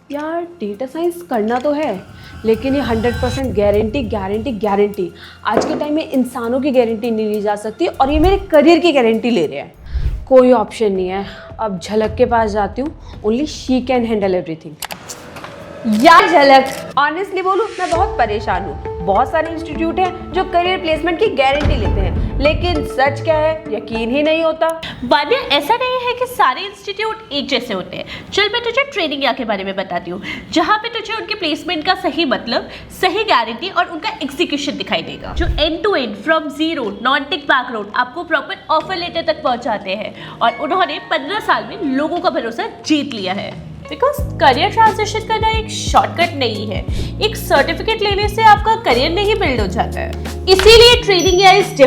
यार data science करना तो है, लेकिन ये 100% गारंटी आज के टाइम में इंसानों की गारंटी नहीं ली जा सकती, और ये मेरे करियर की गारंटी ले रहे हैं। कोई ऑप्शन नहीं है। अब झलक के पास जाती हूँ, only she can handle everything. यार झलक, ऑनेस्टली बोलूँ मैं बहुत परेशान हूँ। बहुत सारे इंस्टीट्यूट हैं जो करियर प्लेसमेंट की गारंटी लेते हैं, लेकिन सच क्या है यकीन ही नहीं होता। वान्या, ऐसा नहीं है कि सारे इंस्टीट्यूट एक जैसे होते हैं। चल मैं तुझे ट्रेनिंग या के बारे में बताती हूँ, जहाँ पे तुझे उनके प्लेसमेंट का सही मतलब, सही गारंटी और उनका एग्जीक्यूशन दिखाई देगा, जो end to end from zero non tech background आपको प्रॉपर ऑफर लेटर तक पहुँचाते हैं। और उन्होंने 15 साल में लोगों का भरोसा जीत लिया है। बिकॉज करियर ट्रांजिशन करना एक शॉर्टकट नहीं है। एक सर्टिफिकेट लेने से आपका करियर नहीं बिल्ड हो जाता है। इसीलिए ट्रेनिंग इज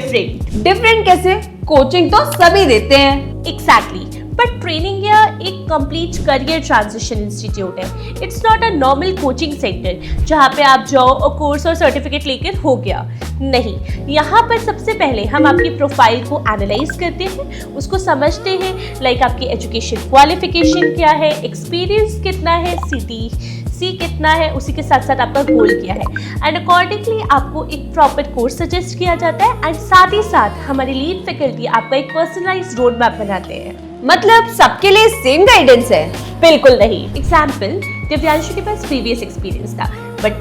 डिफरेंट कैसे? कोचिंग तो सभी देते हैं। एग्जैक्टली, बट ट्रेनिंग या एक कंप्लीट करियर ट्रांजिशन इंस्टीट्यूट है। It's not a normal coaching centre जहाँ पे आप जाओ और कोर्स और सर्टिफिकेट लेकर हो गया। नहीं, यहाँ पर सबसे पहले हम आपकी प्रोफाइल को एनालाइज करते हैं, उसको समझते हैं, लाइक आपकी एजुकेशन क्वालिफिकेशन क्या है, एक्सपीरियंस कितना है, CTC कितना है, उसी के साथ साथ आपका गोल क्या है, एंड अकॉर्डिंगली आपको एक प्रॉपर कोर्स सजेस्ट किया जाता है। एंड साथ ही साथ हमारी लीड फैकल्टी आपका एक पर्सनलाइज्ड रोड मैप बनाते हैं। मतलब सबके लिए सेम गाइडेंस है? बिल्कुल नहीं। एग्जाम्पल, दिव्यांशु के पास प्रीवियस एक्सपीरियंस था, but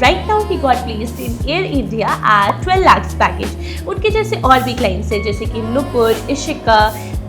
right now he got placed in Air India at 12 lakh package. उनके जैसे और भी क्लाइंट्स हैं, जैसे कि Nupur, Ishika,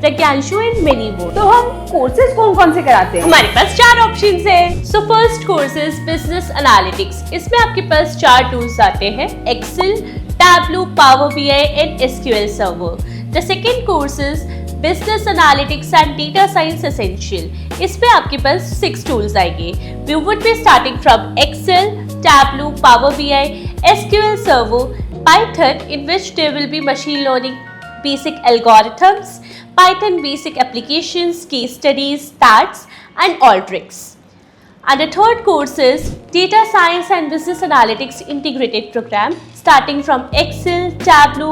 Pragyanshu and many more. तो हम कोर्सेज कौन से कराते हैं? हमारे पास 4 ऑप्शंस हैं। So first course is business analytics. इसमें आपके पास 4 टूल्स आते हैं, Excel, Tableau, Power BI and SQL server. The second course is business analytics and data science essential. इसमें आपके पास 6 टूल्स आएंगे। We would be starting from Excel, Tableau, Power BI, SQL server, Python in which there will be machine learning basic algorithms, Python basic applications, case studies, stats and all tricks. And the third course is data science and business analytics integrated program starting from Excel, Tableau,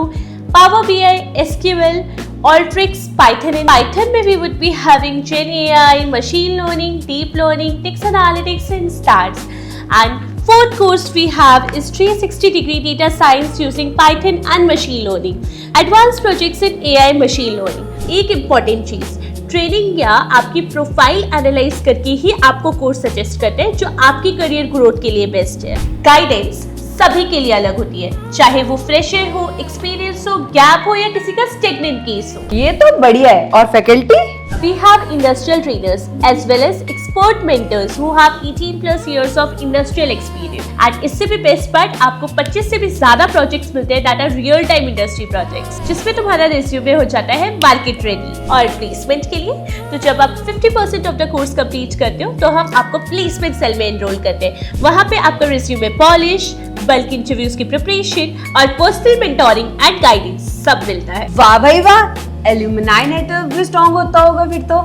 Power BI, SQL, Alteryx, Python. In Python में we would be having Gen AI, machine learning, deep learning, text analytics and stats. And fourth course we have is 360-degree data science using Python and machine learning. Advanced projects in AI machine learning. एक important चीज, training या आपकी profile analyse करके ही आपको course suggest करते हैं जो आपकी करियर ग्रोथ के लिए बेस्ट है। गाइडेंस सभी के लिए अलग होती है, चाहे वो फ्रेशर हो, एक्सपीरियंस हो, गैप हो या किसी का स्टेगनेंट केस हो। ये तो बढ़िया है। और faculty? We have industrial trainers as well as expert mentors who have 18+ years of industrial experience. And इससे भी बेस्ट पार्ट, आपको 25 से भी ज्यादा प्रोजेक्ट्स मिलते हैं that are real time industry projects, जिसमें तुम्हारा रिज्यूमे हो जाता है मार्केट रेडी। और प्लेसमेंट के लिए तो जब आप 50% ऑफ द कोर्स कंप्लीट करते हो तो हम आपको प्लेसमेंट सेल में एनरोल करते हैं। वहाँ पे आपका रिज्यूमे पॉलिश, बल्क इंटरव्यूज की प्रिपरेशन और पर्सनल मेंटोरिंग एंड गाइडेंस सब मिलता है। वाह भाई वाह, एल्यूमिनाई नेटवर्क भी स्ट्रॉन्ग होता होगा फिर तो।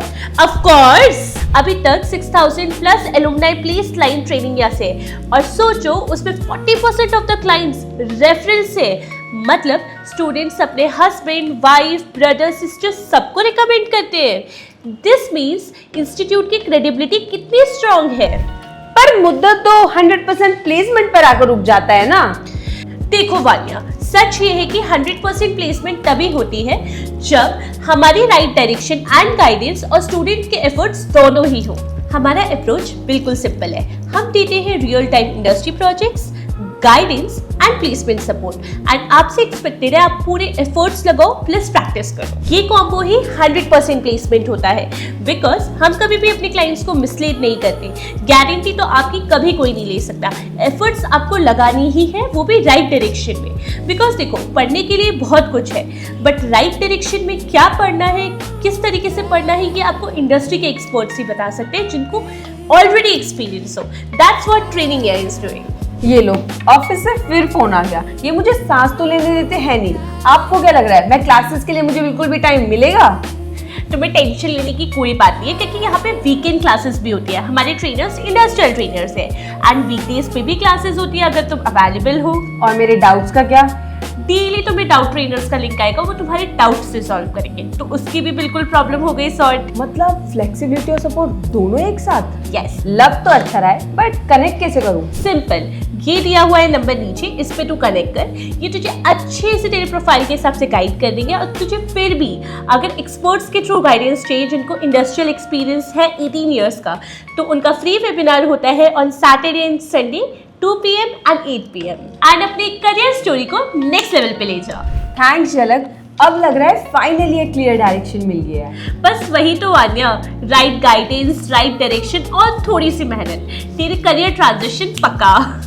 ऑफ कोर्स, अभी तक 6000+ एलुमनाई प्लेस लाइन ट्रेनिंग या से, और सोचो उसमें 40% ऑफ द क्लाइंट्स रेफरल से। मतलब स्टूडेंट्स अपने हस्बैंड, वाइफ, ब्रदर, सिस्टर सबको रिकमेंड करते हैं। दिस मीन्स इंस्टीट्यूट की क्रेडिबिलिटी कितनी स्ट्रॉन्ग है। पर मुद्दा तो 100% प्लेसमेंट पर आकर रुक जाता है ना। देखो वान्या, सच ये है कि 100% प्लेसमेंट तभी होती है जब हमारी राइट डायरेक्शन एंड गाइडेंस और स्टूडेंट के एफर्ट्स दोनों ही हो। हमारा अप्रोच बिल्कुल सिंपल है, हम देते हैं real time industry projects, guidance and placement support, and आपसे एक्सपेक्टेड है आप पूरे एफर्ट्स लगाओ प्लस प्रैक्टिस करो। ये कॉम्बो ही 100% प्लेसमेंट होता है, बिकॉज हम कभी भी अपने क्लाइंट्स को मिसलीड नहीं करते। गारंटी तो आपकी कभी कोई नहीं ले सकता, एफर्ट्स आपको लगानी ही है, वो भी राइट डायरेक्शन में। बिकॉज देखो, पढ़ने के लिए बहुत कुछ है, बट राइट डायरेक्शन में क्या पढ़ना है, किस तरीके से पढ़ना है, ये आपको इंडस्ट्री के एक्सपर्ट्स ही बता सकते हैं जिनको ऑलरेडी एक्सपीरियंस हो। That's what training is doing. ये लो, ऑफिस से फिर फोन आ गया। ये मुझे सांस तो लेने देते हैं नहीं। आपको क्या लग रहा है, मैं क्लासेस के लिए मुझे बिल्कुल भी टाइम मिलेगा? तुम्हें टेंशन लेने की कोई बात नहीं है, क्योंकि यहाँ पे वीकेंड क्लासेस भी होती है। हमारे ट्रेनर्स इंडस्ट्रियल ट्रेनर्स हैं, एंड वीकडेज पे भी क्लासेस होती है अगर तुम अवेलेबल हो। और मेरे डाउट्स का क्या? डेली तुम्हें डाउट ट्रेनर्स का लिंक आएगा, वो तुम्हारे डाउट से सॉल्व करेंगे, तो उसकी भी बिल्कुल प्रॉब्लम हो गई सॉर्ट। मतलब फ्लेक्सिबिलिटी और सपोर्ट दोनों एक साथ। यस, लग तो अच्छा रहा है, बट कनेक्ट कैसे करूँ? सिंपल, ये दिया हुआ है नंबर नीचे, इस पे तू कनेक्ट कर। ये तुझे अच्छे से तेरे प्रोफाइल के हिसाब से गाइड कर देंगे। और तुझे फिर भी अगर एक्सपर्ट्स के थ्रू गाइडेंस चाहिए जिनको इंडस्ट्रियल एक्सपीरियंस है 18 ईयर्स का, तो उनका फ्री वेबिनार होता है on Saturday and Sunday 2 PM and 8 PM। And अपने करियर स्टोरी को नेक्स्ट लेवल पे ले जाओ। थैंक्स झलक, अब लग रहा है फाइनली एक क्लियर डायरेक्शन मिल गया है। बस वही तो Aanya, right guidance, right direction और थोड़ी सी मेहनत, तेरे करियर ट्रांजिशन पक्का।